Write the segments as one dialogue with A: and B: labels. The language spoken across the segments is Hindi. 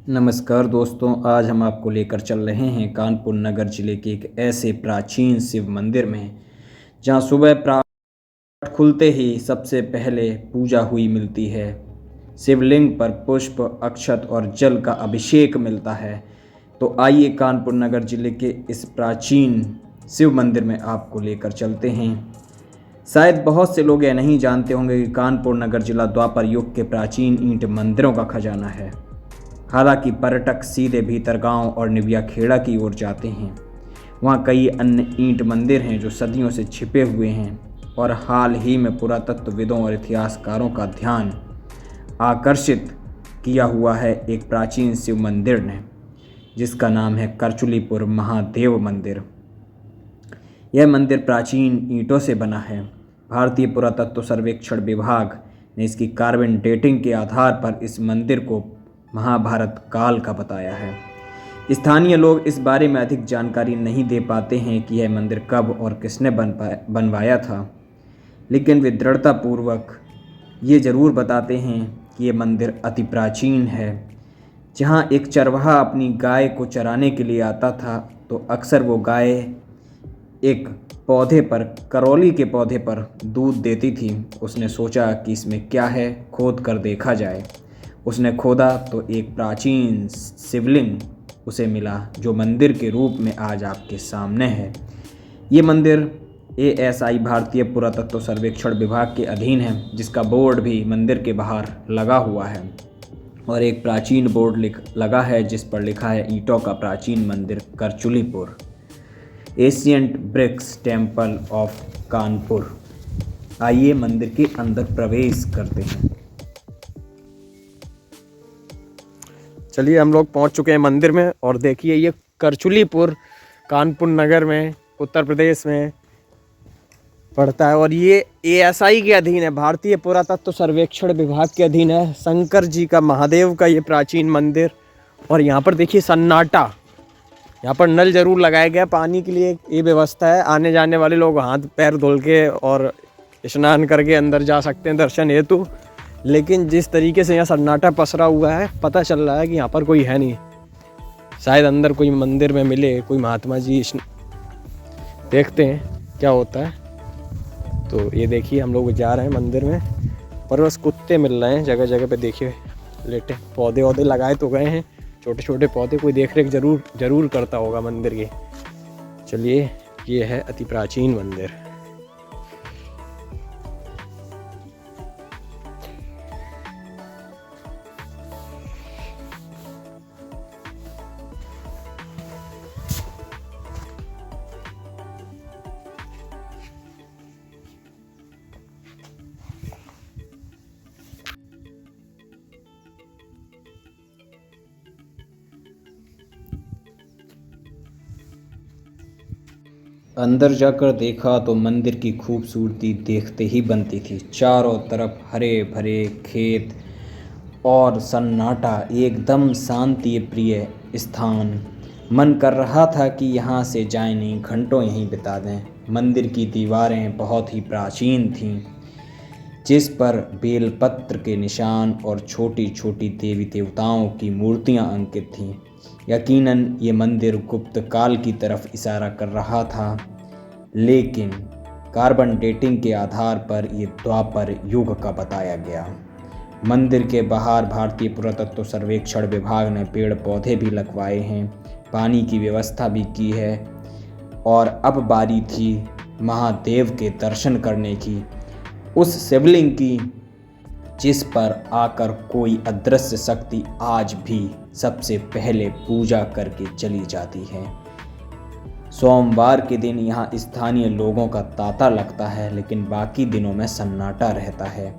A: नमस्कार दोस्तों, आज हम आपको लेकर चल रहे हैं कानपुर नगर जिले के एक ऐसे प्राचीन शिव मंदिर में जहां सुबह प्रातः खुलते ही सबसे पहले पूजा हुई मिलती है। शिवलिंग पर पुष्प, अक्षत और जल का अभिषेक मिलता है। तो आइए कानपुर नगर जिले के इस प्राचीन शिव मंदिर में आपको लेकर चलते हैं। शायद बहुत से लोग यह नहीं जानते होंगे कि कानपुर नगर जिला द्वापर युग के प्राचीन ईंट मंदिरों का खजाना है। हालांकि पर्यटक सीधे भीतर गांव और निविया खेड़ा की ओर जाते हैं। वहां कई अन्य ईंट मंदिर हैं जो सदियों से छिपे हुए हैं और हाल ही में पुरातत्वविदों और इतिहासकारों का ध्यान आकर्षित किया हुआ है एक प्राचीन शिव मंदिर ने, जिसका नाम है करचुलीपुर महादेव मंदिर। यह मंदिर प्राचीन ईंटों से बना है। भारतीय पुरातत्व सर्वेक्षण विभाग ने इसकी कार्बन डेटिंग के आधार पर इस मंदिर को महाभारत काल का बताया है। स्थानीय लोग इस बारे में अधिक जानकारी नहीं दे पाते हैं कि यह मंदिर कब और किसने बनवाया था, लेकिन वे दृढ़तापूर्वक ये जरूर बताते हैं कि यह मंदिर अति प्राचीन है। जहाँ एक चरवाहा अपनी गाय को चराने के लिए आता था, तो अक्सर वो गाय एक पौधे पर, करौली के पौधे पर दूध देती थी। उसने सोचा कि इसमें क्या है, खोद कर देखा जाए। उसने खोदा तो एक प्राचीन शिवलिंग उसे मिला, जो मंदिर के रूप में आज आपके सामने है। ये मंदिर ASI भारतीय पुरातत्व सर्वेक्षण विभाग के अधीन है, जिसका बोर्ड भी मंदिर के बाहर लगा हुआ है। और एक प्राचीन बोर्ड लगा है जिस पर लिखा है ईंटों का प्राचीन मंदिर Karchulipur, ancient bricks temple of Kanpur. आइए मंदिर के अंदर प्रवेश करते हैं।
B: चलिए, हम लोग पहुंच चुके हैं मंदिर में और देखिए ये करचुलीपुर कानपुर नगर में उत्तर प्रदेश में पड़ता है और ये ASI के अधीन है, भारतीय पुरातत्व सर्वेक्षण विभाग के अधीन है। शंकर जी का, महादेव का ये प्राचीन मंदिर। और यहाँ पर देखिए सन्नाटा, यहाँ पर नल जरूर लगाया गया पानी के लिए। ये व्यवस्था है, आने जाने वाले लोग हाथ पैर धुल के और स्नान करके अंदर जा सकते हैं दर्शन हेतु। लेकिन जिस तरीके से यहाँ सन्नाटा पसरा हुआ है, पता चल रहा है कि यहाँ पर कोई है नहीं। शायद अंदर कोई मंदिर में मिले कोई महात्मा जी। देखते हैं क्या होता है। तो ये देखिए हम लोग जा रहे हैं मंदिर में, पर बस कुत्ते मिल रहे हैं जगह जगह पे। देखिए लेटे, पौधे वौधे लगाए तो गए हैं, छोटे छोटे पौधे। कोई देख रेख जरूर करता होगा मंदिर की। चलिए, ये है अति प्राचीन मंदिर।
A: अंदर जाकर देखा तो मंदिर की खूबसूरती देखते ही बनती थी। चारों तरफ हरे भरे खेत और सन्नाटा, एकदम शांति प्रिय स्थान। मन कर रहा था कि यहाँ से जाए नहीं, घंटों यहीं बिता दें। मंदिर की दीवारें बहुत ही प्राचीन थीं, जिस पर बेलपत्र के निशान और छोटी छोटी देवी देवताओं की मूर्तियाँ अंकित थीं। यकीनन ये मंदिर गुप्त काल की तरफ इशारा कर रहा था, लेकिन कार्बन डेटिंग के आधार पर ये द्वापर युग का बताया गया। मंदिर के बाहर भारतीय पुरातत्व सर्वेक्षण विभाग ने पेड़ पौधे भी लगवाए हैं, पानी की व्यवस्था भी की है। और अब बारी थी महादेव के दर्शन करने की, उस शिवलिंग की जिस पर आकर कोई अदृश्य शक्ति आज भी सबसे पहले पूजा करके चली जाती है। सोमवार के दिन यहाँ स्थानीय लोगों का तांता लगता है, लेकिन बाकी दिनों में सन्नाटा रहता है।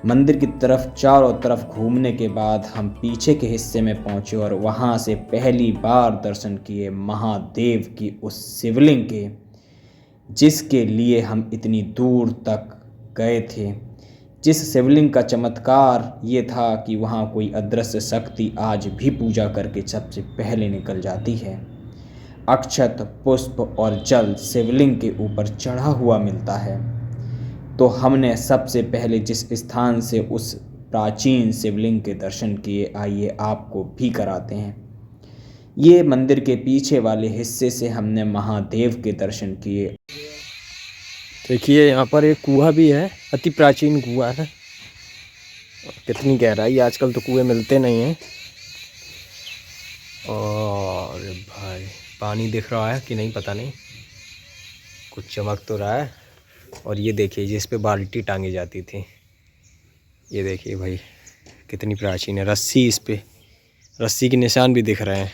A: मंदिर की तरफ चारों तरफ घूमने के बाद हम पीछे के हिस्से में पहुँचे और वहाँ से पहली बार दर्शन किए महादेव की उस शिवलिंग के, जिसके लिए हम इतनी दूर तक गए थे। जिस शिवलिंग का चमत्कार ये था कि वहाँ कोई अदृश्य शक्ति आज भी पूजा करके सबसे पहले निकल जाती है। अक्षत, पुष्प और जल शिवलिंग के ऊपर चढ़ा हुआ मिलता है। तो हमने सबसे पहले जिस स्थान से उस प्राचीन शिवलिंग के दर्शन किए। आइए आपको भी कराते हैं। ये मंदिर के पीछे वाले हिस्से से हमने महादेव के दर्शन किए।
B: देखिए यहाँ पर एक कुआं भी है, अति प्राचीन कुआं है। कितनी गहराई, आजकल तो कुएं मिलते नहीं हैं। और भाई पानी दिख रहा है कि नहीं पता नहीं, कुछ चमक तो रहा है। और ये देखिए जिस पे बाल्टी टांगी जाती थी, ये देखिए भाई कितनी प्राचीन है। रस्सी, इस पे रस्सी के निशान भी दिख रहे हैं।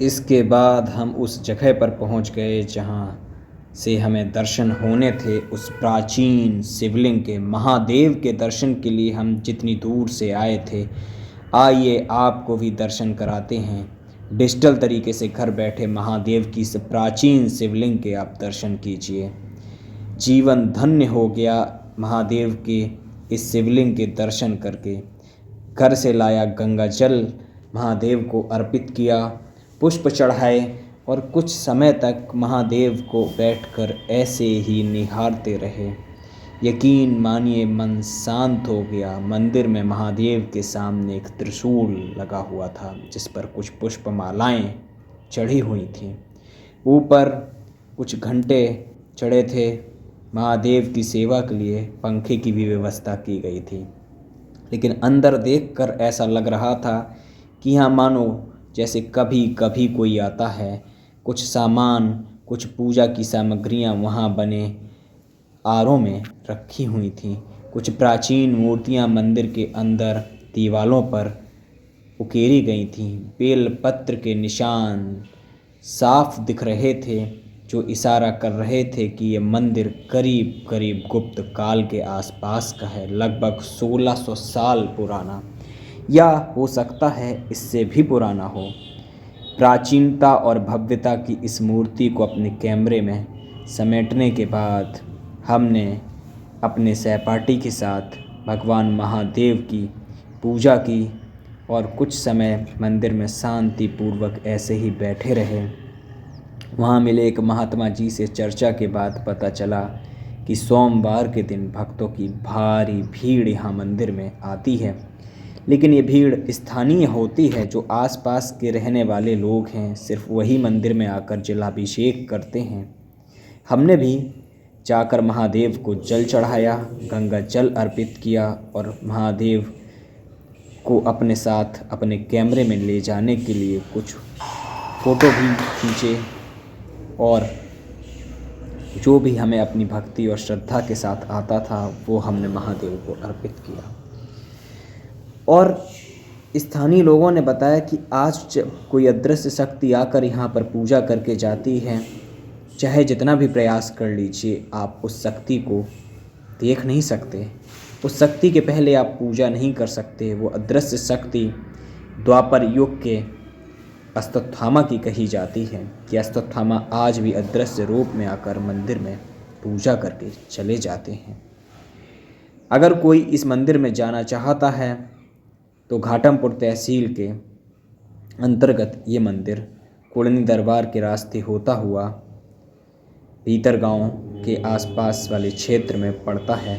A: इसके बाद हम उस जगह पर पहुंच गए जहां से हमें दर्शन होने थे, उस प्राचीन शिवलिंग के। महादेव के दर्शन के लिए हम जितनी दूर से आए थे, आइए आपको भी दर्शन कराते हैं। डिजिटल तरीके से घर बैठे महादेव की इस प्राचीन शिवलिंग के आप दर्शन कीजिए। जीवन धन्य हो गया महादेव के इस शिवलिंग के दर्शन करके। घर से लाया गंगा जल महादेव को अर्पित किया, पुष्प चढ़ाए और कुछ समय तक महादेव को बैठकर ऐसे ही निहारते रहे। यकीन मानिए मन शांत हो गया। मंदिर में महादेव के सामने एक त्रिशूल लगा हुआ था जिस पर कुछ पुष्पमालाएं चढ़ी हुई थीं। ऊपर कुछ घंटे चढ़े थे। महादेव की सेवा के लिए पंखे की भी व्यवस्था की गई थी। लेकिन अंदर देखकर ऐसा लग रहा था कि यहाँ मानो जैसे कभी कभी कोई आता है। कुछ सामान, कुछ पूजा की सामग्रियाँ वहाँ बने आरों में रखी हुई थीं। कुछ प्राचीन मूर्तियाँ मंदिर के अंदर दीवालों पर उकेरी गई थीं। बेलपत्र के निशान साफ दिख रहे थे जो इशारा कर रहे थे कि ये मंदिर करीब करीब गुप्त काल के आसपास का है, लगभग 1600 साल पुराना, या हो सकता है इससे भी पुराना हो। प्राचीनता और भव्यता की इस मूर्ति को अपने कैमरे में समेटने के बाद हमने अपने सहपाठी के साथ भगवान महादेव की पूजा की और कुछ समय मंदिर में शांतिपूर्वक ऐसे ही बैठे रहे। वहाँ मिले एक महात्मा जी से चर्चा के बाद पता चला कि सोमवार के दिन भक्तों की भारी भीड़ यहाँ मंदिर में आती है, लेकिन ये भीड़ स्थानीय होती है। जो आसपास के रहने वाले लोग हैं सिर्फ वही मंदिर में आकर जलाभिषेक करते हैं। हमने भी जाकर महादेव को जल चढ़ाया, गंगा जल अर्पित किया और महादेव को अपने साथ अपने कैमरे में ले जाने के लिए कुछ फ़ोटो भी खींचे और जो भी हमें अपनी भक्ति और श्रद्धा के साथ आता था वो हमने महादेव को अर्पित किया। और स्थानीय लोगों ने बताया कि आज जब कोई अदृश्य शक्ति आकर यहाँ पर पूजा करके जाती है, चाहे जितना भी प्रयास कर लीजिए आप उस शक्ति को देख नहीं सकते। उस शक्ति के पहले आप पूजा नहीं कर सकते। वो अदृश्य शक्ति द्वापर युग के अश्वत्थामा की कही जाती है कि अश्वत्थामा आज भी अदृश्य रूप में आकर मंदिर में पूजा करके चले जाते हैं। अगर कोई इस मंदिर में जाना चाहता है तो घाटमपुर तहसील के अंतर्गत ये मंदिर कुड़नी दरबार के रास्ते होता हुआ भीतर गांव के आसपास वाले क्षेत्र में पड़ता है।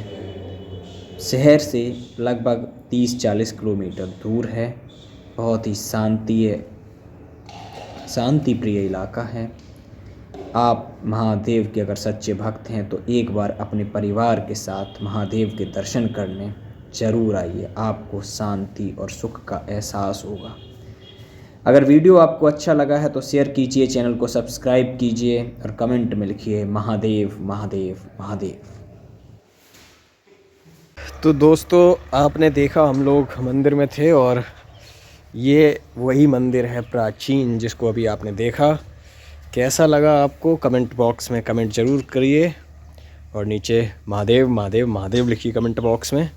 A: शहर से लगभग 30-40 किलोमीटर दूर है। बहुत ही शांति प्रिय इलाका है। आप महादेव के अगर सच्चे भक्त हैं तो एक बार अपने परिवार के साथ महादेव के दर्शन करने ज़रूर आइए। आपको शांति और सुख का एहसास होगा। अगर वीडियो आपको अच्छा लगा है तो शेयर कीजिए, चैनल को सब्सक्राइब कीजिए और कमेंट में लिखिए महादेव महादेव महादेव।
B: तो दोस्तों आपने देखा हम लोग मंदिर में थे और ये वही मंदिर है प्राचीन जिसको अभी आपने देखा। कैसा लगा आपको कमेंट बॉक्स में कमेंट ज़रूर करिए और नीचे महादेव महादेव महादेव लिखिए कमेंट बॉक्स में।